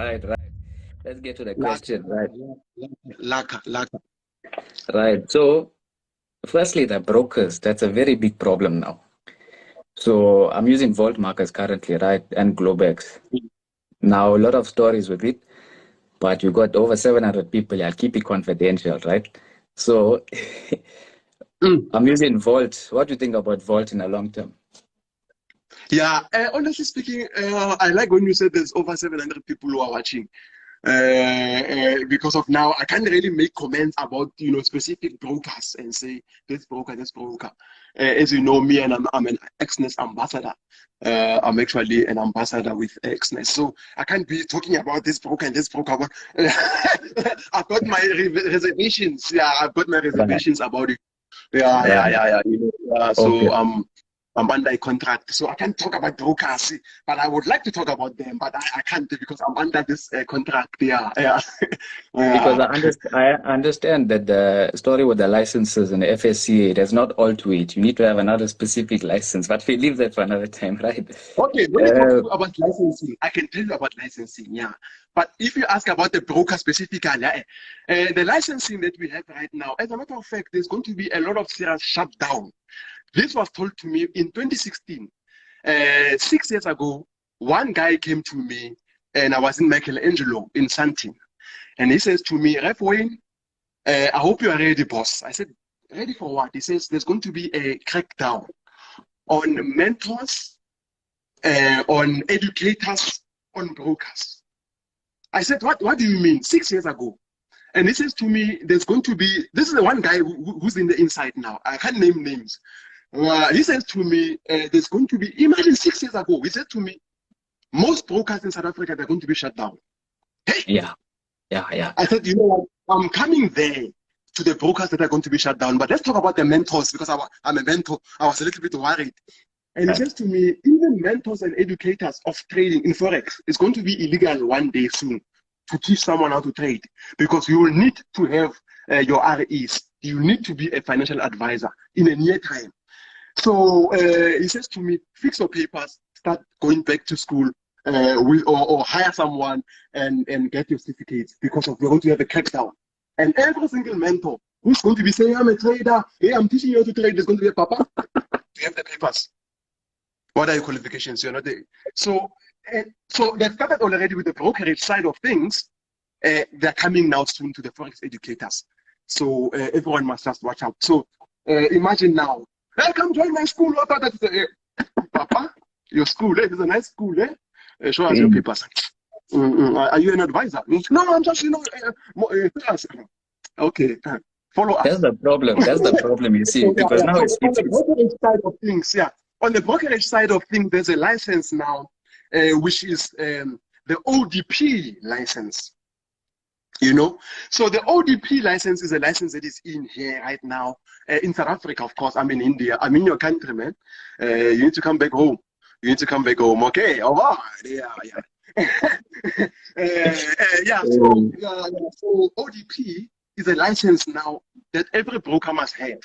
Right, right. Let's get to the Laka, question. Right, laka. right. So, firstly, the brokers, that's a very big problem now. So, I'm using Volt markers currently, right, and Globex. Now, a lot of stories with it, but you got over 700 people. I'll keep it confidential, right? So, Mm. I'm using Volt. What do you think about Volt in the long term? Yeah, honestly speaking, I like when you said there's over 700 people who are watching. Because of now, I can't really make comments about specific brokers and say this broker, this broker. As you know, me and I'm an Xness ambassador. I'm actually an ambassador with Xness, so I can't be talking about this broker and this broker. But I've got my reservations. Yeah, I've got my Right, reservations about it. Yeah. okay. So I'm under a contract, so I can't talk about brokers, but I would like to talk about them, but I can't because I'm under this contract. Yeah. Because Yeah. I understand that the story with the licenses and the FSCA, there's not all to it. You need to have another specific license, but we leave that for another time, right? Okay, when you talk Uh, about licensing, I can tell you about licensing, yeah. But if you ask about the broker specifically, the licensing that we have right now, as a matter of fact, there's going to be a lot of serious shutdown. This was told to me in 2016. 6 years ago, one guy came to me, and I was in Michelangelo in Santin. And he says to me, Ref Wayne, I hope you are ready, boss. I said, ready for what? He says, there's going to be a crackdown on mentors, on educators, on brokers. I said, what do you mean? 6 years ago. And he says to me, there's going to be, this is the one guy who's in the inside now. I can't name names. He says to me, there's going to be, imagine 6 years ago, he said to me, most brokers in South Africa, they're going to be shut down. Hey, yeah, yeah. I said, you know what, I'm coming there to the brokers that are going to be shut down, but let's talk about the mentors because I'm a mentor. I was a little bit worried. And he Right. says to me, even mentors and educators of trading in Forex is going to be illegal one day soon to teach someone how to trade because you will need to have your REs. You need to be a financial advisor in a near time. So he says to me, fix your papers, start going back to school or hire someone and get your certificates because we're going to have a crackdown. And every single mentor who's going to be saying, I'm a trader, hey, I'm teaching you how to trade, is going to be a papa. You have the papers. What are your qualifications? You're not there. So they started already with the brokerage side of things. They're coming now soon to the Forex educators. So everyone must just watch out. So imagine now, hey, come join my school. Papa, your school, it's a nice school. Show us your Mm. papers. Are you an advisor? No, I'm just, okay. Follow That's us. the problem. That's the problem, you see, So, because now so on the it's brokerage side of things, on the brokerage side of things, there's a license now, which is the ODP license. So the ODP license is a license that is in here right now in South Africa. Of course, I'm in India. I'm in your country, man. You need to come back home. Okay, all right, yeah. um, So ODP is a license now that every broker must have.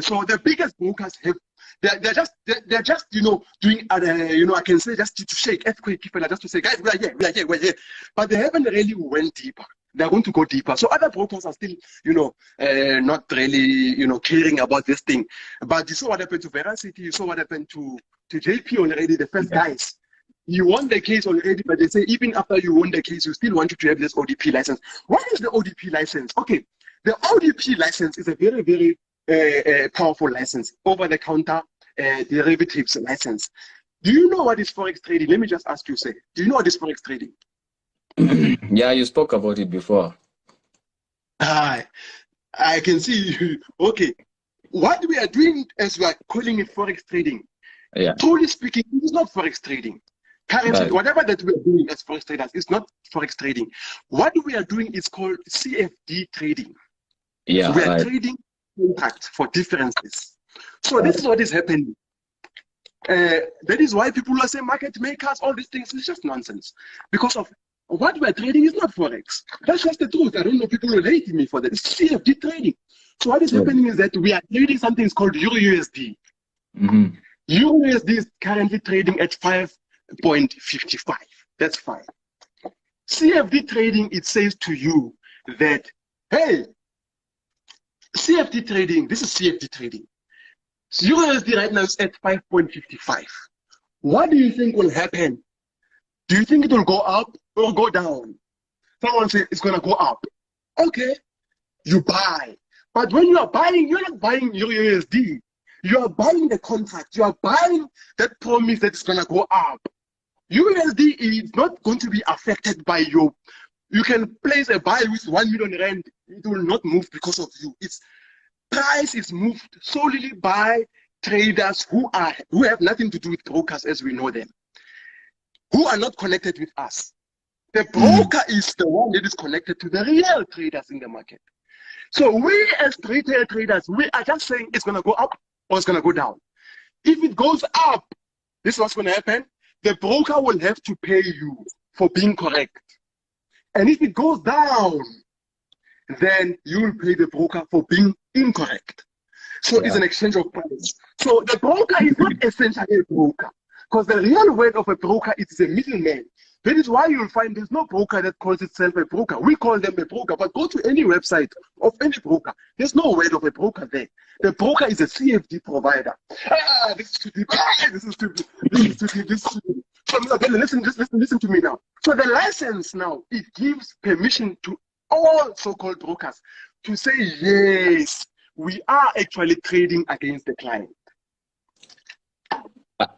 So the biggest brokers have. They're just doing I can say just to shake earthquake people just to say guys we're here, but they haven't really went deeper. They're going to go deeper. So other brokers are still not really caring about this thing. But you saw what happened to Veracity. You saw what happened to JP already. The first guys. You won the case already, but they say even after you won the case, you still want to have this ODP license. What is the ODP license? Okay, the ODP license is a very, very powerful license, over-the-counter derivatives license. Do you know what is Forex trading? Let me just ask you, do you know what is Forex trading? yeah, you spoke about it before. I can see you. Okay, what we are doing as we are calling it Forex trading, Yeah, truly speaking, it is not Forex trading. Currently, right. whatever that we are doing as Forex traders is not Forex trading. What we are doing is called CFD trading. Yeah, We are right. trading contracts for differences. So this Right. is what is happening. That is why people are saying market makers, all these things is just nonsense. Because of what we're trading is not Forex. That's just the truth. I don't know, people will hate me for that. It's CFD trading. So what is True. happening is that we are trading something called Euro USD. Mm-hmm. Euro USD is currently trading at 5.55. That's fine. CFD trading, it says to you that, hey, CFD trading, this is CFD trading. So USD right now is at 5.55. What do you think will happen? Do you think it will go up or go down? Someone says it's going to go up. Okay, you buy. But when you are buying, you're not buying your USD. You are buying the contract. You are buying that promise that it's going to go up. USD is not going to be affected by you. You can place a buy with 1 million rand. It will not move because of you. Its price is moved solely by traders who have nothing to do with brokers as we know them, who are not connected with us. The broker is the one that is connected to the real traders in the market. So we as retail traders, we are just saying it's going to go up or it's going to go down. If it goes up, this is what's going to happen. The broker will have to pay you for being correct. And if it goes down, then you will pay the broker for being incorrect. So it's an exchange of price. So the broker is not essentially a broker, because the real word of a broker is a middleman. That is why you'll find there's no broker that calls itself a broker. We call them a broker, but go to any website of any broker. There's no word of a broker there. The broker is a CFD provider. This is too deep. This is too deep. This is too deep. This is too deep. So listen to me now. So the license now, it gives permission to all so-called brokers to say, yes, we are actually trading against the client.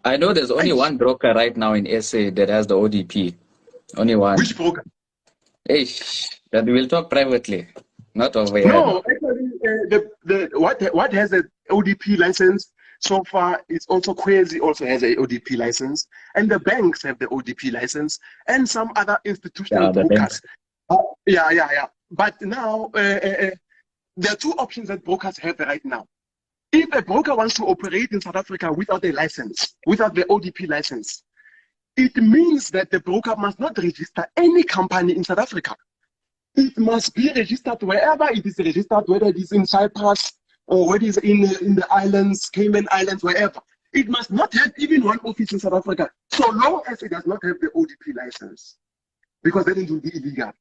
I know there's only one broker right now in SA that has the ODP. Only one. Which broker? That we'll talk privately, not over here. No, actually, what has an ODP license so far is also Quasi also has an ODP license, and the banks have the ODP license, and some other institutional brokers. But now there are two options that brokers have right now. If a broker wants to operate in South Africa without a license, without the ODP license, it means that the broker must not register any company in South Africa. It must be registered wherever it is registered, whether it is in Cyprus or whether it is in the islands, Cayman Islands, wherever. It must not have even one office in South Africa, so long as it does not have the ODP license, because then it will be illegal.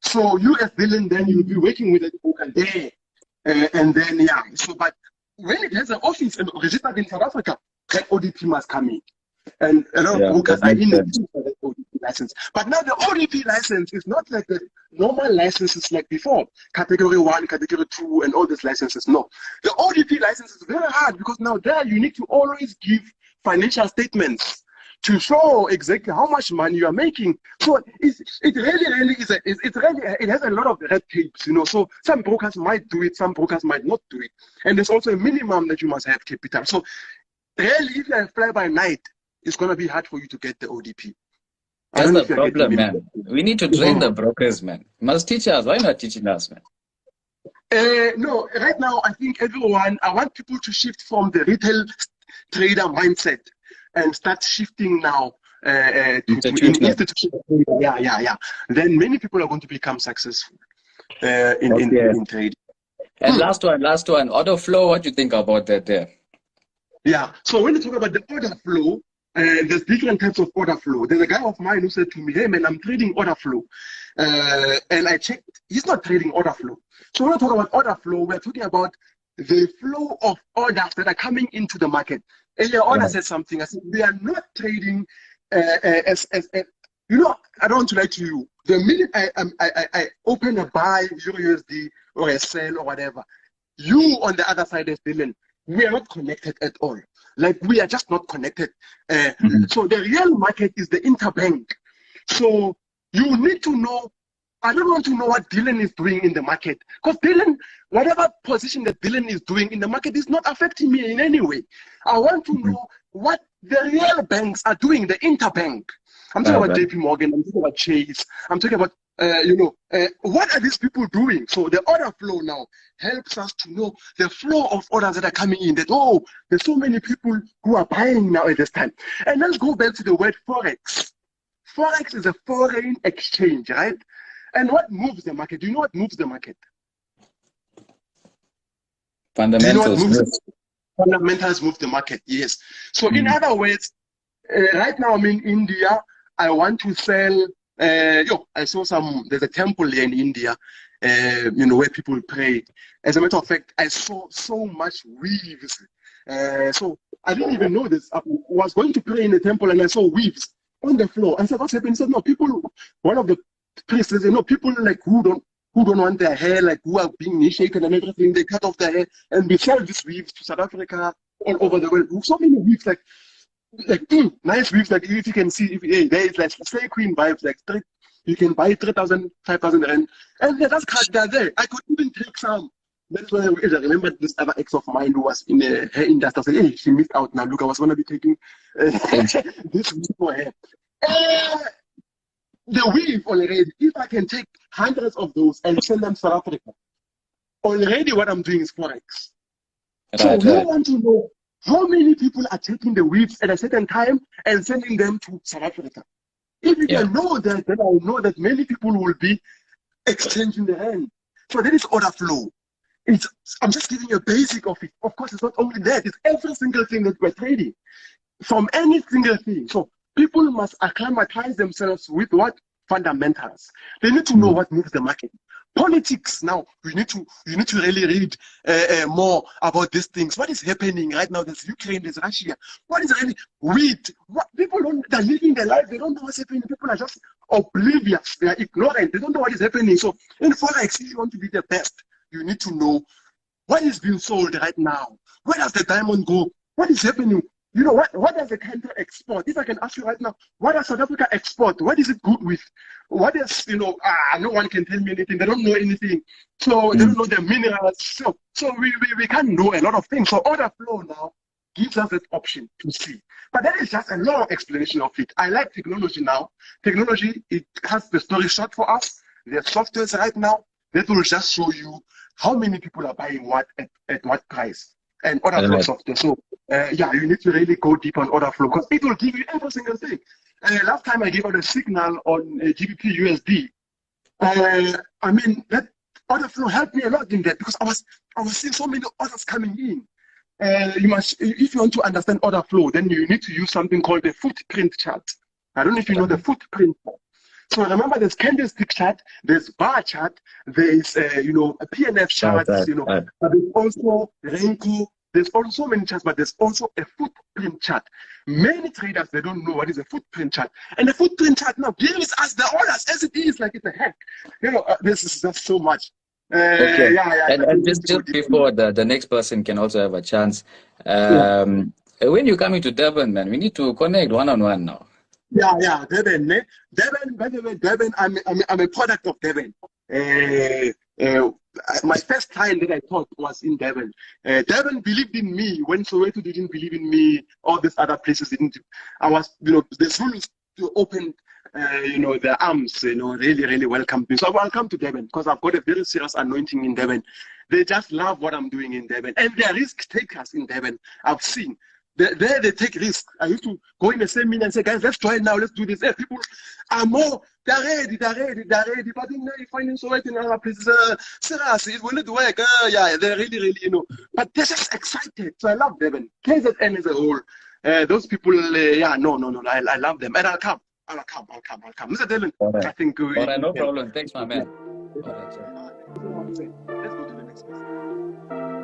So you as Dylan, then you'll be working with a broker there, and then but when it has an office and registered in South Africa, that ODP must come in. And a lot of brokers are in the ODP license. But now the ODP license is not like the normal licenses like before, category 1, category 2, and all these licenses. No. The ODP license is very hard because now there you need to always give financial statements to show exactly how much money you are making. So it has a lot of red tapes, you know. So some brokers might do it, some brokers might not do it. And there's also a minimum that you must have capital. So really, if you are fly by night, it's going to be hard for you to get the ODP. That's the problem, man. We need to train the brokers, man. You must teach us. Why not teaching us, man? No, right now, I think I want people to shift from the retail trader mindset and start shifting now to institutional. Then many people are going to become successful in trading. And last one, order flow. What do you think about that there? Yeah, so when you talk about the order flow, there's different types of order flow. There's a guy of mine who said to me, hey man, I'm trading order flow. And I checked, he's not trading order flow. So when we talk about order flow, we're talking about the flow of orders that are coming into the market. Earlier on, I said something. I said, we are not trading you know, I don't want to lie to you. The minute I open a buy USD or a sell or whatever, you on the other side is Dylan. We are not connected at all. Like, we are just not connected. So the real market is the interbank. So you need to know, I don't want to know what Dylan is doing in the market. Because Dylan, whatever position that Dylan is doing in the market is not affecting me in any way. I want to know what the real banks are doing, the interbank. I'm talking about JP Morgan, I'm talking about Chase, I'm talking about, what are these people doing? So the order flow now helps us to know the flow of orders that are coming in, that, oh, there's so many people who are buying now at this time. And let's go back to the word Forex. Forex is a foreign exchange, right? And what moves the market? Do you know what moves the market? Fundamentals. Fundamentals move the market, yes. So in other words, right now I'm in India. I want to sell I saw there's a temple here in India, where people pray. As a matter of fact, I saw so much weaves. So I didn't even know this. I was going to pray in the temple and I saw weaves on the floor. I said, what's happening? He said, no, one of the priests said, no, people like who don't want their hair, like who are being initiated and everything, they cut off their hair and we sell these weaves to South Africa, all over the world. So many weaves, like nice weaves, like if you can see, there is like Slay Queen vibes, like you can buy 3,000, 5,000 rand, and that's cut there. I could even take some. That's why I remember this other ex of mine who was in the hair industry. I said, hey, she missed out now. Look, I was going to be taking this weave for her. The weave already, if I can take hundreds of those and send them to South Africa, already what I'm doing is Forex. So we want to know how many people are taking the weaves at a certain time and sending them to South Africa. If you can know that, then I know that many people will be exchanging the hand. So that is order flow. I'm just giving you a basic of it. Of course, it's not only that, it's every single thing that we're trading. From any single thing. So people must acclimatize themselves with what? Fundamentals. They need to know what moves the market. Politics now, you need to really read more about these things. What is happening right now? There's Ukraine, there's Russia. What is really wheat? They're living their life, they don't know what's happening. People are just oblivious, they are ignorant, they don't know what is happening. So in Forex, if you want to be the best, you need to know what is being sold right now. Where does the diamond go? What is happening? You know, what does the country export? If I can ask you right now, what does South Africa export? What is it good with? What is, no one can tell me anything. They don't know anything. So they don't know the minerals. So we can't know a lot of things. So order flow now gives us that option to see. But that is just a long explanation of it. I like technology now. Technology, it has the story short for us. There's softwares right now that will just show you how many people are buying what at what price and order flow software. So you need to really go deep on order flow because it will give you every single thing. Last time I gave out a signal on GBP USD. I mean that order flow helped me a lot in that because I was seeing so many orders coming in. If you want to understand order flow, then you need to use something called the footprint chart. I don't know if you know the footprint chart. So remember, there's candlestick chart, there's bar chart, there's a PNF chart, but there's also Renko. There's also many charts, but there's also a footprint chart. Many traders, they don't know what is a footprint chart. And the footprint chart now gives us the orders as it is, like it's a hack. This is just so much. And just before the next person can also have a chance, when you're coming to Durban, man, we need to connect one-on-one now. Durban. By the way, Durban, I'm a product of Durban. My first client that I taught was in Durban. Durban believed in me when Soweto didn't believe in me. All these other places didn't. I was, the rules to open, their arms, really, really welcome me. So I welcome to Durban because I've got a very serious anointing in Durban. They just love what I'm doing in Durban, and they're risk takers in Durban. I've seen. There they take risks. I used to go in the same meeting and say, guys, let's try it now, let's do this. People are more, they're ready. But then you find in Soweto in other places, serious, it will not work. They're really, really, but they're just excited. So I love them. KZN as a whole. Those people, I love them. And I'll come. Mr. Dylan, I think... All right, no problem. Thanks, my man. Let's go to the next person.